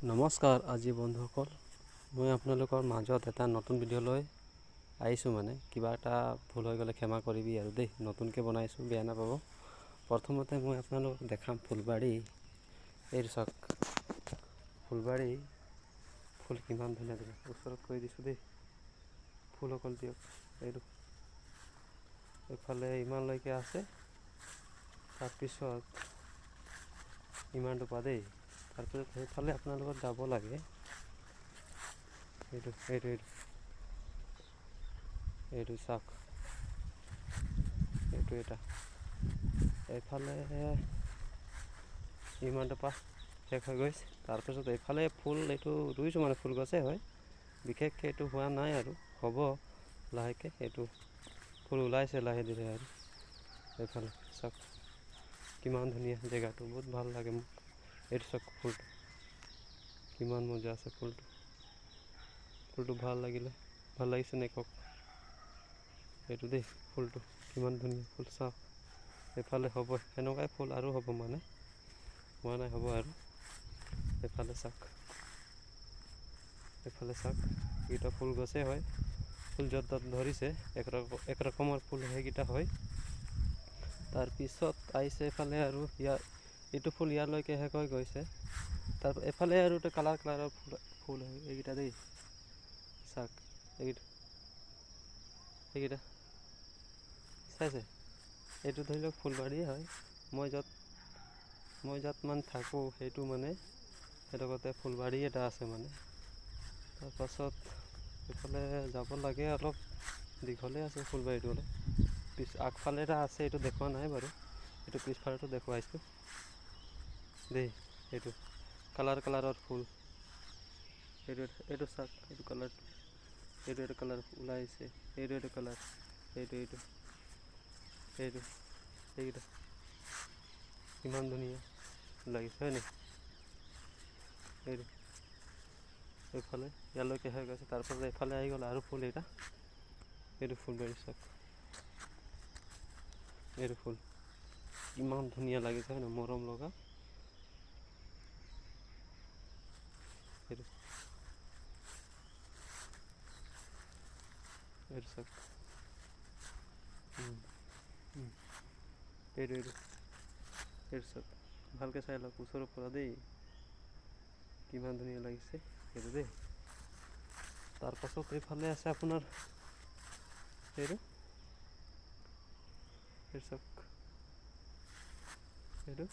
নমস্কাৰ আজি বন্ধুসকল, মই আপোনালোকৰ মাজত এটা নতুন ভিডিঅ' লৈ আহিছোঁ। কিবা এটা ভুল হৈ গ'লে ক্ষমা কৰিবি আৰু দেই। নতুনকৈ বনাইছোঁ, বেয়া নাপাব। প্ৰথমতে মই আপোনালোকক দেখাম ফুলবাৰী। এই চাওক ফুলবাৰী ফুল কিমান ধুনীয়া ধুনীয়া, ওচৰত কৈ দিছোঁ দেই। ফুল অকল দিয়ক, এইটো এইফালে ইমানলৈকে আছে, তাৰপিছত ইমানটো পা দেই। তাৰপিছত সেইফালে আপোনালোকৰ যাব লাগে, এইটো এইটো এইটো এইটো চাওক, এইটো এটা এইফালে ইমানটো পা শেষ হৈ গৈছে। তাৰপিছত এইফালে ফুল, এইটো ৰুইছোঁ ফুল গছে হয়, বিশেষকৈ এইটো হোৱা নাই আৰু হ'ব লাহেকৈ। এইটো ফুল ওলাইছে লাহে ধীৰে আৰু এইফালে চাওক কিমান ধুনীয়া জেগাটো, বহুত ভাল লাগে মোক। এইটো চাওক ফুলটো কিমান মজা আছে। ফুলটো ভাল লাগিছে নে কওক। এইটো দেই ফুলটো কিমান ধুনীয়া ফুল, চাওক এইফালে হ'ব সেনেকুৱাই ফুল আৰু হ'ব হোৱা নাই, হ'ব আৰু এইফালে চাওক এইকেইটা ফুল গছে হয়। ফুল য'ত ত'ত ধৰিছে, এক ৰকমৰ ফুল সেইকেইটা হয়। তাৰপিছত আহিছে এইফালে আৰু এইটো ফুল ইয়াৰলৈকে শেষ হৈ গৈছে। তাৰ এফালে আৰু এটা কালাৰৰ ফুল হয়, এইকেইটা দেই চাওক, এইকেইটা চাইছে। এইটো ধৰি লওক ফুলবাৰীয়ে হয়। মই য'ত থাকোঁ সেইটো সেইডোখৰতে ফুলবাৰী এটা আছে তাৰপাছত এইফালে যাব লাগে, অলপ দীঘলে আছে ফুলবাৰীটো অলপ। আগফালে এটা আছে, এইটো দেখুওৱা নাই বাৰু, এইটো পিছফালেটো দেখুৱাইছোঁ দেই। এইটো কালাৰৰ ফুল, এইটো চাওক, এইটো কালাৰটো, এইটো কালাৰ ওলাইছে, এইটো কালাৰ, এইটো এইকেইটা কিমান ধুনীয়া লাগিছে হয় নাই। এইফালে ইয়ালৈকে হৈ গৈছে, তাৰপাছত এইফালে আহি গ'ল আৰু ফুল এইটো ফুলবাৰী চাওক, এইটো ফুল ইমান ধুনীয়া লাগিছে হয় নাই, মৰম লগা। এইটো চাওক, এইটো চাওক, ভালকৈ চাই লওক ওচৰৰ পৰা দেই, কিমান ধুনীয়া লাগিছে এইটো দেই। তাৰপাছত এইফালে আছে আপোনাৰ এইটো চাওক, এইটো